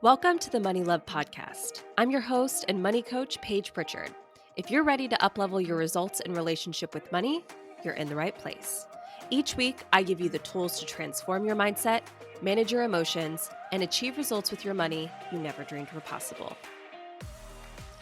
Welcome to the Money Love Podcast. I'm your host and money coach, Paige Pritchard. If you're ready to uplevel your results in relationship with money, you're in the right place. Each week, I give you the tools to transform your mindset, manage your emotions, and achieve results with your money you never dreamed were possible.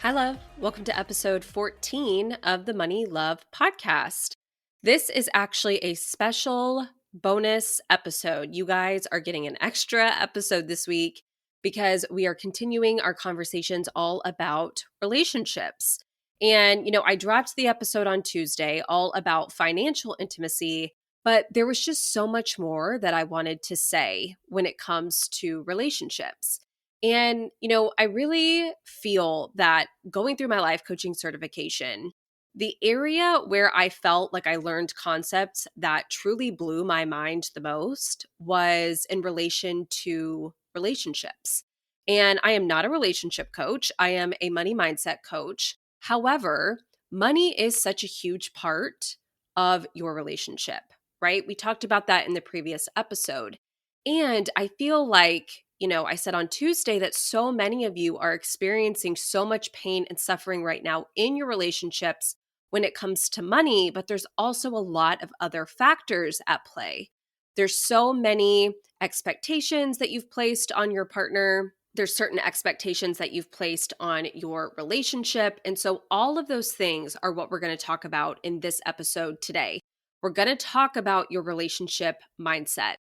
Hi, love. Welcome to episode 14 of the Money Love Podcast. This is actually a special bonus episode. You guys are getting an extra episode this week because we are continuing our conversations all about relationships. And, I dropped the episode on Tuesday all about financial intimacy, but there was just so much more that I wanted to say when it comes to relationships. And, I really feel that going through my life coaching certification, the area where I felt like I learned concepts that truly blew my mind the most was in relation to relationships. And I am not a relationship coach, I am a money mindset coach. However, money is such a huge part of your relationship, right? We talked about that in the previous episode. And I feel like, I said on Tuesday that so many of you are experiencing so much pain and suffering right now in your relationships when it comes to money, but there's also a lot of other factors at play. There's so many expectations that you've placed on your partner. There's certain expectations that you've placed on your relationship. And so all of those things are what we're going to talk about in this episode today. We're going to talk about your relationship mindset.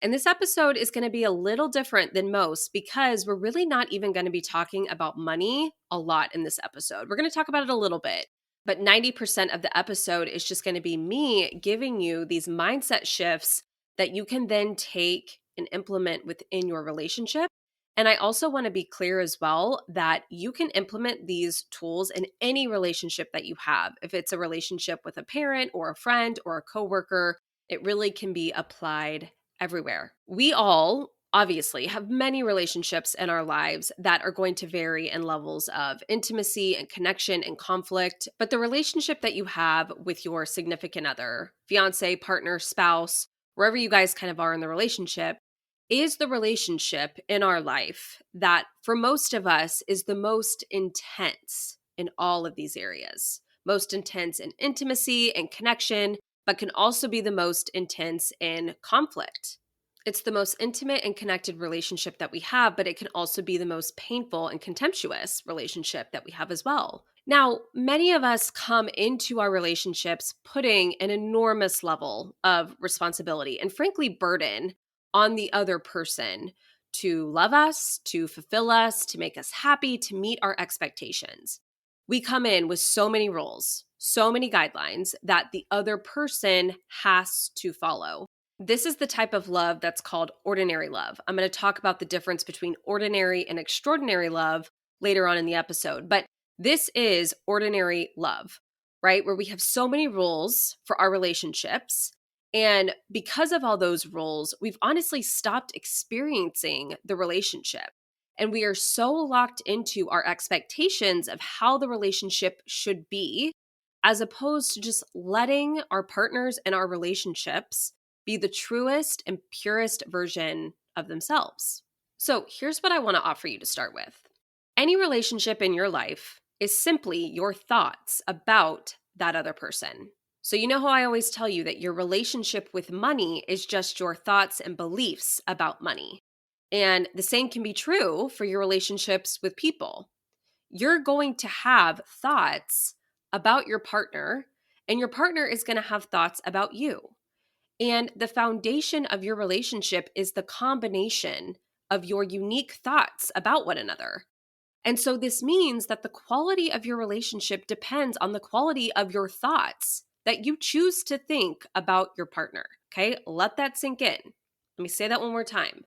And this episode is going to be a little different than most because we're really not even going to be talking about money a lot in this episode. We're going to talk about it a little bit, but 90% of the episode is just going to be me giving you these mindset shifts that you can then take and implement within your relationship. And I also want to be clear as well that you can implement these tools in any relationship that you have. If it's a relationship with a parent or a friend or a coworker, it really can be applied everywhere. We all obviously have many relationships in our lives that are going to vary in levels of intimacy and connection and conflict. But the relationship that you have with your significant other, fiance, partner, spouse, wherever you guys kind of are in the relationship, is the relationship in our life that for most of us is the most intense in all of these areas. Most intense in intimacy and connection, but can also be the most intense in conflict. It's the most intimate and connected relationship that we have, but it can also be the most painful and contemptuous relationship that we have as well. Now, many of us come into our relationships putting an enormous level of responsibility and frankly burden on the other person to love us, to fulfill us, to make us happy, to meet our expectations. We come in with so many rules, so many guidelines that the other person has to follow. This is the type of love that's called ordinary love. I'm going to talk about the difference between ordinary and extraordinary love later on in the episode, but this is ordinary love, right? Where we have so many rules for our relationships. And because of all those rules, we've honestly stopped experiencing the relationship. And we are so locked into our expectations of how the relationship should be, as opposed to just letting our partners and our relationships be the truest and purest version of themselves. So here's what I want to offer you to start with. Any relationship in your life is simply your thoughts about that other person. So you know how I always tell you that your relationship with money is just your thoughts and beliefs about money. And the same can be true for your relationships with people. You're going to have thoughts about your partner, and your partner is going to have thoughts about you. And the foundation of your relationship is the combination of your unique thoughts about one another. And so this means that the quality of your relationship depends on the quality of your thoughts that you choose to think about your partner. Okay, let that sink in. Let me say that one more time.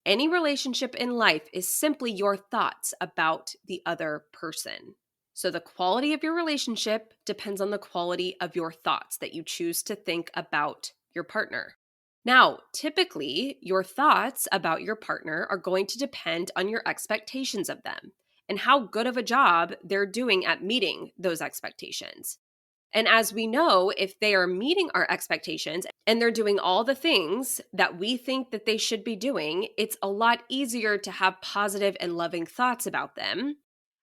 Any relationship in life is simply your thoughts about the other person. So the quality of your relationship depends on the quality of your thoughts that you choose to think about your partner. Now, typically, your thoughts about your partner are going to depend on your expectations of them and how good of a job they're doing at meeting those expectations. And as we know, if they are meeting our expectations and they're doing all the things that we think that they should be doing, it's a lot easier to have positive and loving thoughts about them,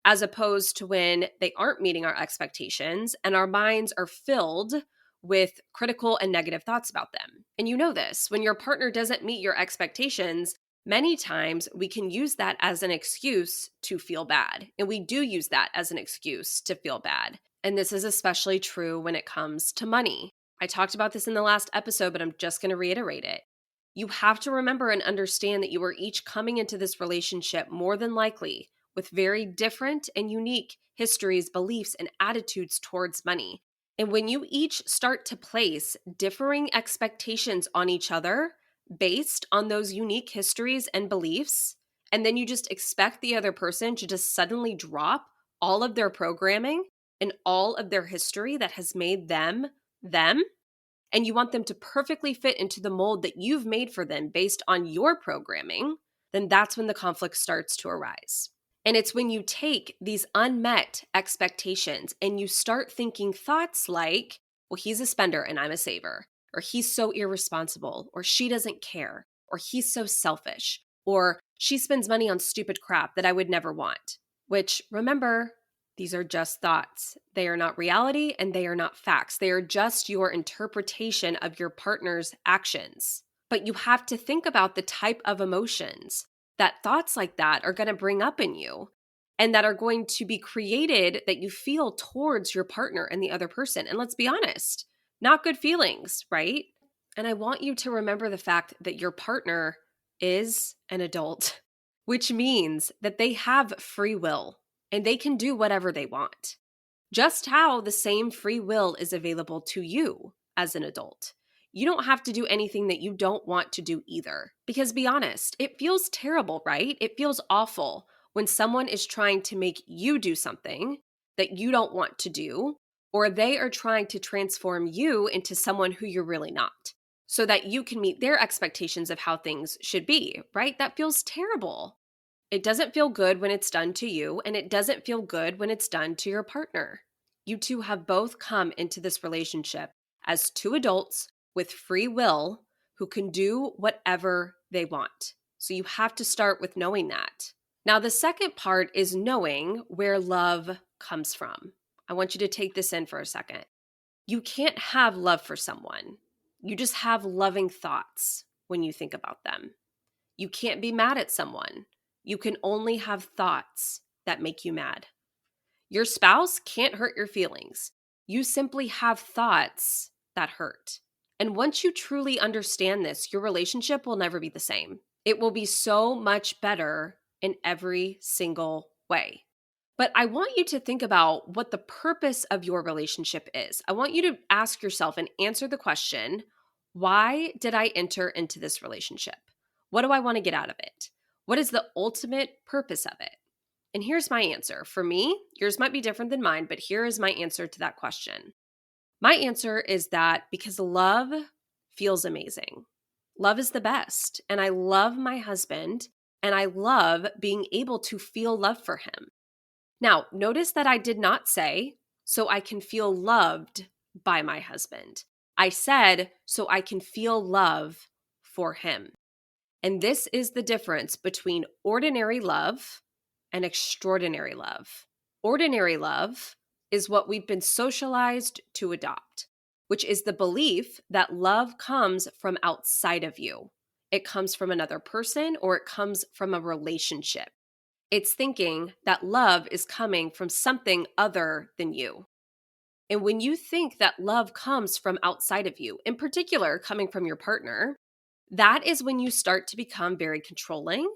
as opposed to when they aren't meeting our expectations and our minds are filled with critical and negative thoughts about them. And you know this, when your partner doesn't meet your expectations, many times we can use that as an excuse to feel bad. And we do use that as an excuse to feel bad. And this is especially true when it comes to money. I talked about this in the last episode, but I'm just going to reiterate it. You have to remember and understand that you are each coming into this relationship more than likely with very different and unique histories, beliefs, and attitudes towards money. And when you each start to place differing expectations on each other based on those unique histories and beliefs, and then you just expect the other person to just suddenly drop all of their programming and all of their history that has made them, and you want them to perfectly fit into the mold that you've made for them based on your programming, then that's when the conflict starts to arise. And it's when you take these unmet expectations and you start thinking thoughts like, well, he's a spender and I'm a saver, or he's so irresponsible, or she doesn't care, or he's so selfish, or she spends money on stupid crap that I would never want. Which, remember, these are just thoughts. They are not reality and they are not facts. They are just your interpretation of your partner's actions. But you have to think about the type of emotions that thoughts like that are going to bring up in you and that are going to be created that you feel towards your partner and the other person. And let's be honest, not good feelings, right? And I want you to remember the fact that your partner is an adult, which means that they have free will and they can do whatever they want. Just how the same free will is available to you as an adult. You don't have to do anything that you don't want to do either. Because be honest, it feels terrible, right? It feels awful when someone is trying to make you do something that you don't want to do, or they are trying to transform you into someone who you're really not, so that you can meet their expectations of how things should be, right? That feels terrible. It doesn't feel good when it's done to you, and it doesn't feel good when it's done to your partner. You two have both come into this relationship as two adults with free will who can do whatever they want. So you have to start with knowing that. Now, the second part is knowing where love comes from. I want you to take this in for a second. You can't have love for someone. You just have loving thoughts when you think about them. You can't be mad at someone. You can only have thoughts that make you mad. Your spouse can't hurt your feelings. You simply have thoughts that hurt. And once you truly understand this, your relationship will never be the same. It will be so much better in every single way. But I want you to think about what the purpose of your relationship is. I want you to ask yourself and answer the question, why did I enter into this relationship? What do I want to get out of it? What is the ultimate purpose of it? And here's my answer. For me, yours might be different than mine, but here is my answer to that question. My answer is that because love feels amazing. Love is the best. And I love my husband, and I love being able to feel love for him. Now, notice that I did not say, so I can feel loved by my husband. I said, so I can feel love for him. And this is the difference between ordinary love and extraordinary love. Ordinary love is what we've been socialized to adopt, which is the belief that love comes from outside of you. It comes from another person or it comes from a relationship. It's thinking that love is coming from something other than you. And when you think that love comes from outside of you, in particular coming from your partner, that is when you start to become very controlling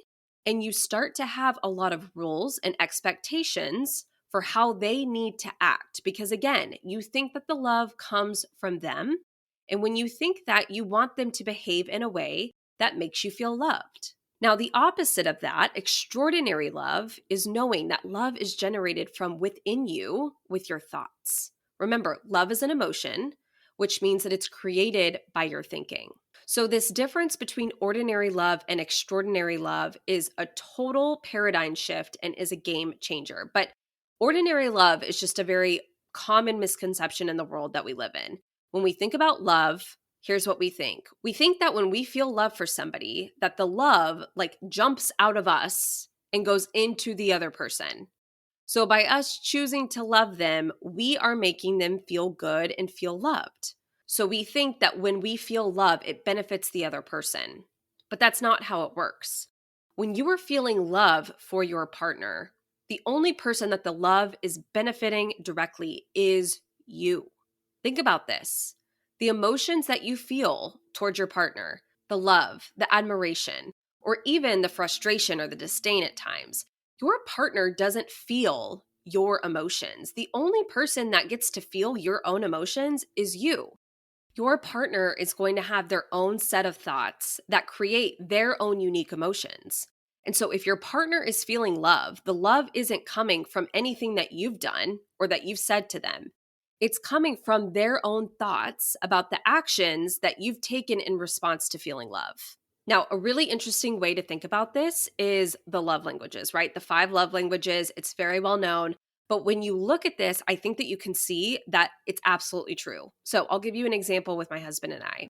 and you start to have a lot of rules and expectations for how they need to act. Because again, you think that the love comes from them. And when you think that, you want them to behave in a way that makes you feel loved. Now, the opposite of that, extraordinary love, is knowing that love is generated from within you with your thoughts. Remember, love is an emotion, which means that it's created by your thinking. So this difference between ordinary love and extraordinary love is a total paradigm shift and is a game changer. But ordinary love is just a very common misconception in the world that we live in. When we think about love, here's what we think. We think that when we feel love for somebody, that the love like jumps out of us and goes into the other person. So by us choosing to love them, we are making them feel good and feel loved. So we think that when we feel love, it benefits the other person. But that's not how it works. When you are feeling love for your partner, the only person that the love is benefiting directly is you. Think about this. The emotions that you feel towards your partner, the love, the admiration, or even the frustration or the disdain at times, your partner doesn't feel your emotions. The only person that gets to feel your own emotions is you. Your partner is going to have their own set of thoughts that create their own unique emotions. And so if your partner is feeling love, the love isn't coming from anything that you've done or that you've said to them. It's coming from their own thoughts about the actions that you've taken in response to feeling love. Now, a really interesting way to think about this is the love languages, right? The 5 love languages, it's very well known. But when you look at this, I think that you can see that it's absolutely true. So I'll give you an example with my husband and I.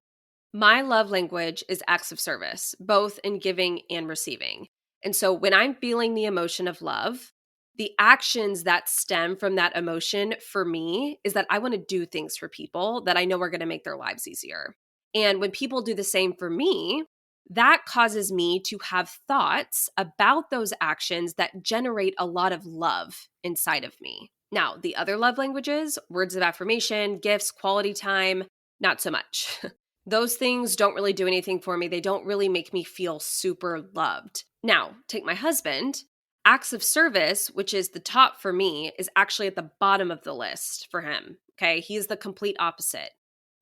My love language is acts of service, both in giving and receiving. And so when I'm feeling the emotion of love, the actions that stem from that emotion for me is that I want to do things for people that I know are going to make their lives easier. And when people do the same for me, that causes me to have thoughts about those actions that generate a lot of love inside of me. Now, the other love languages, words of affirmation, gifts, quality time, not so much. Those things don't really do anything for me. They don't really make me feel super loved. Now, take my husband. Acts of service, which is the top for me, is actually at the bottom of the list for him. Okay, he's the complete opposite.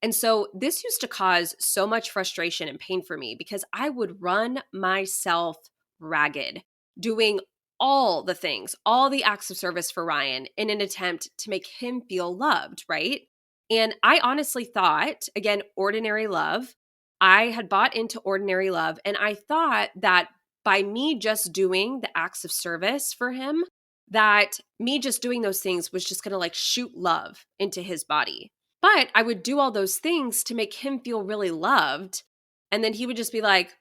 And so this used to cause so much frustration and pain for me because I would run myself ragged doing all the things, all the acts of service for Ryan in an attempt to make him feel loved, right? And I honestly thought, again, ordinary love, I had bought into ordinary love, and I thought that by me just doing the acts of service for him, that me just doing those things was just going to like shoot love into his body. But I would do all those things to make him feel really loved. And then he would just be like,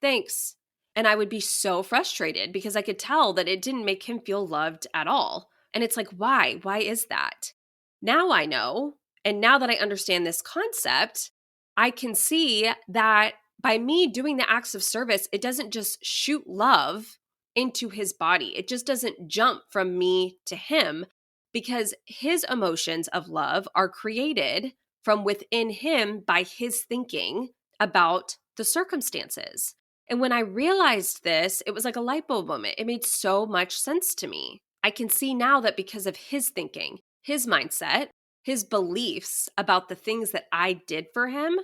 thanks. And I would be so frustrated because I could tell that it didn't make him feel loved at all. And it's like, why? Why is that? Now I know. And now that I understand this concept, I can see that by me doing the acts of service, it doesn't just shoot love into his body. It just doesn't jump from me to him, because his emotions of love are created from within him by his thinking about the circumstances. And when I realized this, it was like a light bulb moment. It made so much sense to me. I can see now that because of his thinking, his mindset, his beliefs about the things that I did for him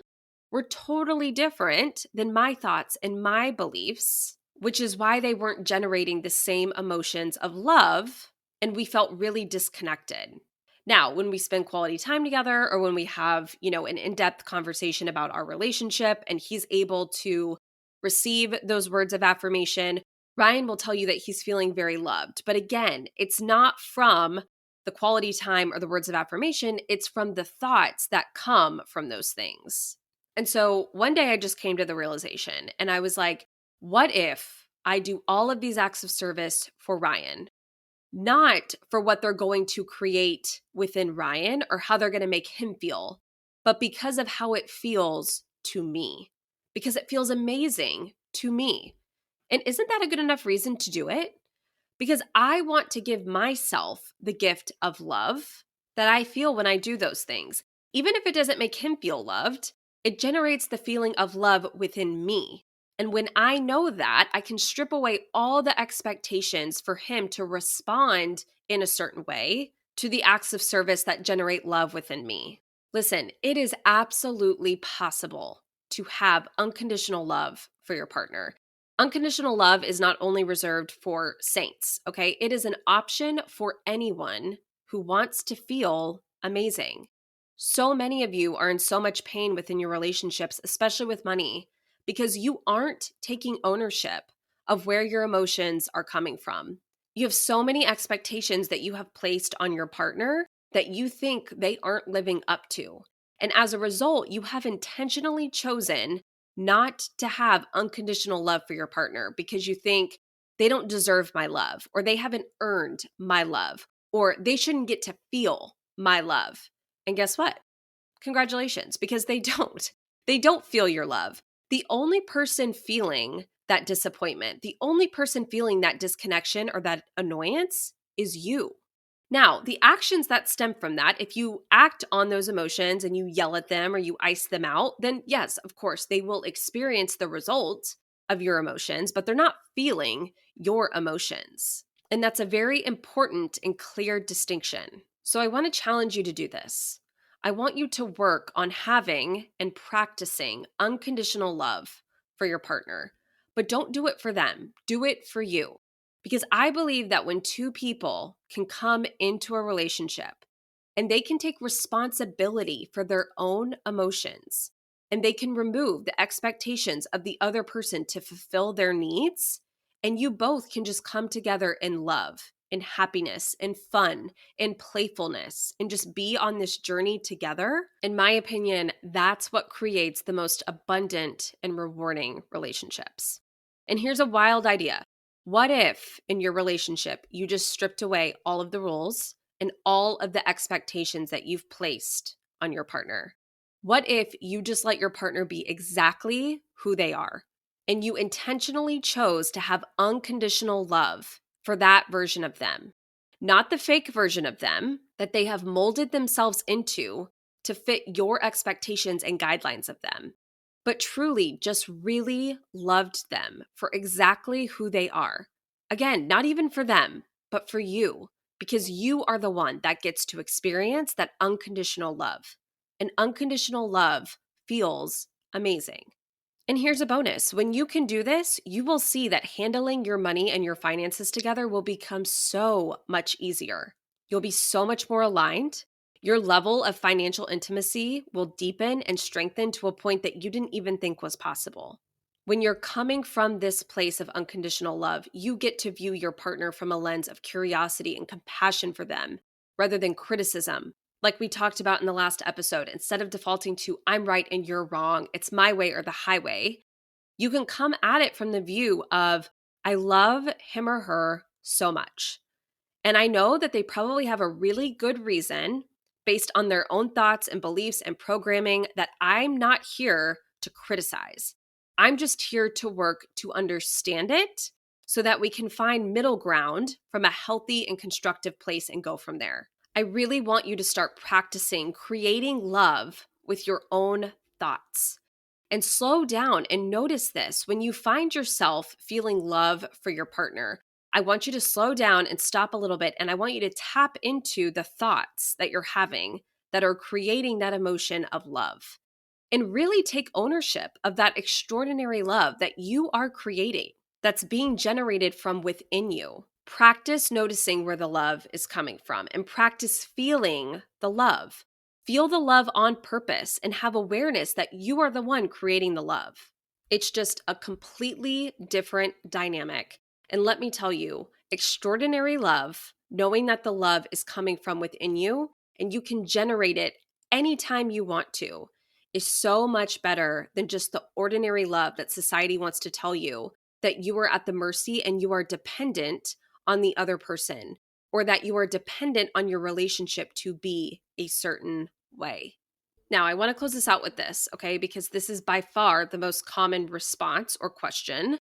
were totally different than my thoughts and my beliefs, which is why they weren't generating the same emotions of love, and we felt really disconnected. Now, when we spend quality time together or when we have, an in-depth conversation about our relationship and he's able to receive those words of affirmation, Ryan will tell you that he's feeling very loved. But again, it's not from the quality time or the words of affirmation, it's from the thoughts that come from those things. And so one day I just came to the realization and I was like, what if I do all of these acts of service for Ryan? Not for what they're going to create within Ryan or how they're going to make him feel, but because of how it feels to me, because it feels amazing to me. And isn't that a good enough reason to do it? Because I want to give myself the gift of love that I feel when I do those things. Even if it doesn't make him feel loved, it generates the feeling of love within me. And when I know that, I can strip away all the expectations for him to respond in a certain way to the acts of service that generate love within me. Listen, it is absolutely possible to have unconditional love for your partner. Unconditional love is not only reserved for saints, okay? It is an option for anyone who wants to feel amazing. So many of you are in so much pain within your relationships, especially with money, because you aren't taking ownership of where your emotions are coming from. You have so many expectations that you have placed on your partner that you think they aren't living up to. And as a result, you have intentionally chosen not to have unconditional love for your partner because you think they don't deserve my love, or they haven't earned my love, or they shouldn't get to feel my love. And guess what? Congratulations, because they don't. They don't feel your love. The only person feeling that disappointment, the only person feeling that disconnection or that annoyance is you. Now, the actions that stem from that, if you act on those emotions and you yell at them or you ice them out, then yes, of course, they will experience the result of your emotions, but they're not feeling your emotions. And that's a very important and clear distinction. So I want to challenge you to do this. I want you to work on having and practicing unconditional love for your partner, but don't do it for them. Do it for you. Because I believe that when two people can come into a relationship and they can take responsibility for their own emotions and they can remove the expectations of the other person to fulfill their needs, and you both can just come together in love, in happiness, in fun, in playfulness, and just be on this journey together, in my opinion, that's what creates the most abundant and rewarding relationships. And here's a wild idea. What if in your relationship, you just stripped away all of the rules and all of the expectations that you've placed on your partner? What if you just let your partner be exactly who they are and you intentionally chose to have unconditional love for that version of them, not the fake version of them that they have molded themselves into to fit your expectations and guidelines of them, but truly just really loved them for exactly who they are. Again, not even for them, but for you, because you are the one that gets to experience that unconditional love. And unconditional love feels amazing. And here's a bonus. When you can do this, you will see that handling your money and your finances together will become so much easier. You'll be so much more aligned. Your level of financial intimacy will deepen and strengthen to a point that you didn't even think was possible. When you're coming from this place of unconditional love, you get to view your partner from a lens of curiosity and compassion for them rather than criticism. Like we talked about in the last episode, instead of defaulting to I'm right and you're wrong, it's my way or the highway, you can come at it from the view of I love him or her so much. And I know that they probably have a really good reason based on their own thoughts and beliefs and programming that I'm not here to criticize. I'm just here to work to understand it so that we can find middle ground from a healthy and constructive place and go from there. I really want you to start practicing creating love with your own thoughts. And slow down and notice this. When you find yourself feeling love for your partner, I want you to slow down and stop a little bit. And I want you to tap into the thoughts that you're having that are creating that emotion of love. And really take ownership of that extraordinary love that you are creating, that's being generated from within you. Practice noticing where the love is coming from and practice feeling the love. Feel the love on purpose and have awareness that you are the one creating the love. It's just a completely different dynamic. And let me tell you, extraordinary love, knowing that the love is coming from within you and you can generate it anytime you want to, is so much better than just the ordinary love that society wants to tell you that you are at the mercy and you are dependent on the other person, or that you are dependent on your relationship to be a certain way. Now, I want to close this out with this, okay? Because this is by far the most common response or question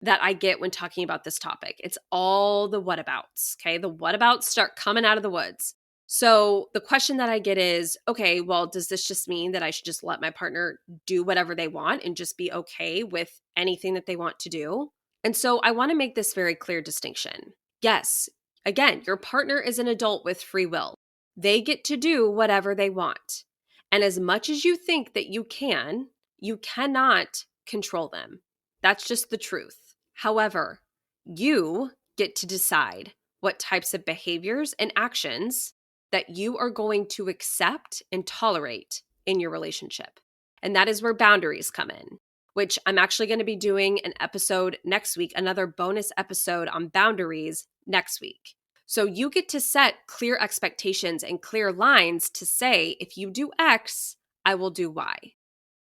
that I get when talking about this topic. It's all the whatabouts, okay? The whatabouts start coming out of the woods. So the question that I get is, okay, well, does this just mean that I should just let my partner do whatever they want and just be okay with anything that they want to do? And so I want to make this very clear distinction. Yes, again, your partner is an adult with free will. They get to do whatever they want. And as much as you think that you cannot control them. That's just the truth. However, you get to decide what types of behaviors and actions that you are going to accept and tolerate in your relationship. And that is where boundaries come in, which I'm actually going to be doing an episode next week, another bonus episode on boundaries next week. So you get to set clear expectations and clear lines to say, if you do X, I will do Y.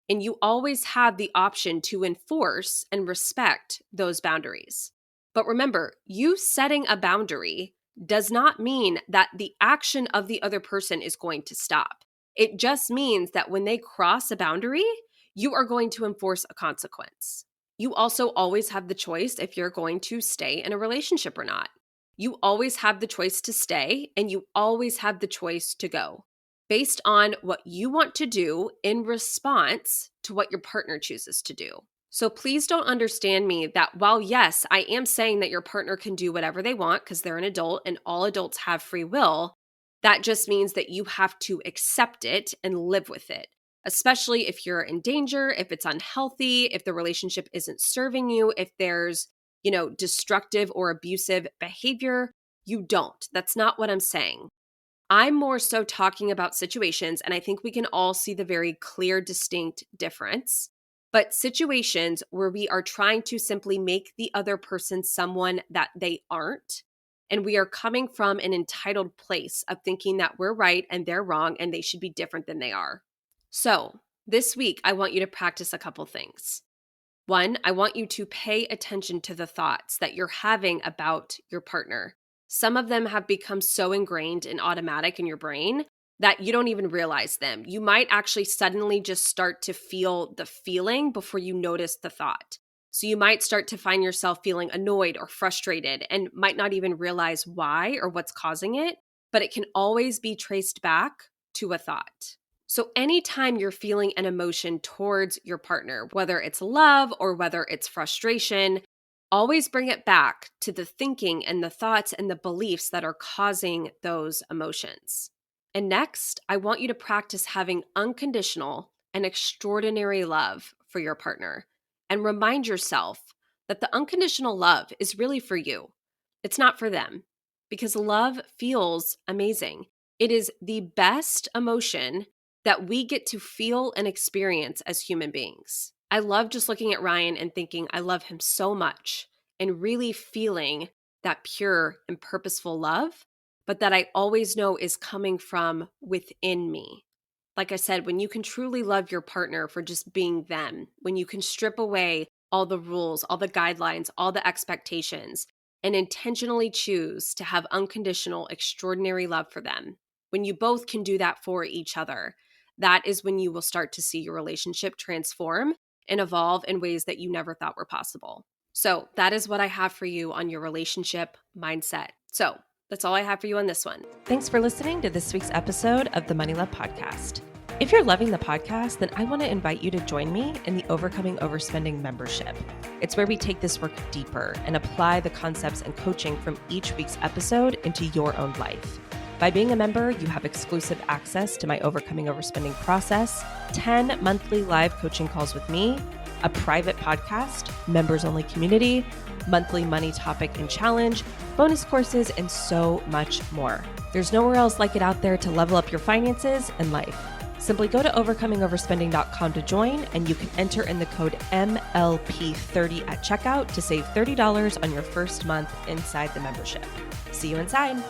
And you always have the option to enforce and respect those boundaries. But remember, you setting a boundary does not mean that the action of the other person is going to stop. It just means that when they cross a boundary, you are going to enforce a consequence. You also always have the choice if you're going to stay in a relationship or not. You always have the choice to stay, and you always have the choice to go, based on what you want to do in response to what your partner chooses to do. So please don't understand me that while yes, I am saying that your partner can do whatever they want because they're an adult and all adults have free will, that just means that you have to accept it and live with it, especially if you're in danger, if it's unhealthy, if the relationship isn't serving you, if there's, destructive or abusive behavior. You don't. That's not what I'm saying. I'm more so talking about situations, and I think we can all see the very clear, distinct difference. But situations where we are trying to simply make the other person someone that they aren't, and we are coming from an entitled place of thinking that we're right and they're wrong and they should be different than they are. So this week, I want you to practice a couple things. One, I want you to pay attention to the thoughts that you're having about your partner. Some of them have become so ingrained and automatic in your brain that you don't even realize them. You might actually suddenly just start to feel the feeling before you notice the thought. So you might start to find yourself feeling annoyed or frustrated and might not even realize why or what's causing it, but it can always be traced back to a thought. So anytime you're feeling an emotion towards your partner, whether it's love or whether it's frustration, always bring it back to the thinking and the thoughts and the beliefs that are causing those emotions. And next, I want you to practice having unconditional and extraordinary love for your partner. And remind yourself that the unconditional love is really for you. It's not for them, because love feels amazing. It is the best emotion that we get to feel and experience as human beings. I love just looking at Ryan and thinking, I love him so much, and really feeling that pure and purposeful love, but that I always know is coming from within me. Like I said, when you can truly love your partner for just being them, when you can strip away all the rules, all the guidelines, all the expectations, and intentionally choose to have unconditional, extraordinary love for them, when you both can do that for each other, that is when you will start to see your relationship transform and evolve in ways that you never thought were possible. So that is what I have for you on your relationship mindset. So that's all I have for you on this one. Thanks for listening to this week's episode of the Money Love Podcast. If you're loving the podcast, then I want to invite you to join me in the Overcoming Overspending membership. It's where we take this work deeper and apply the concepts and coaching from each week's episode into your own life. By being a member, you have exclusive access to my Overcoming Overspending process, 10 monthly live coaching calls with me, a private podcast, members-only community, monthly money topic and challenge, bonus courses, and so much more. There's nowhere else like it out there to level up your finances and life. Simply go to overcomingoverspending.com to join, and you can enter in the code MLP30 at checkout to save $30 on your first month inside the membership. See you inside.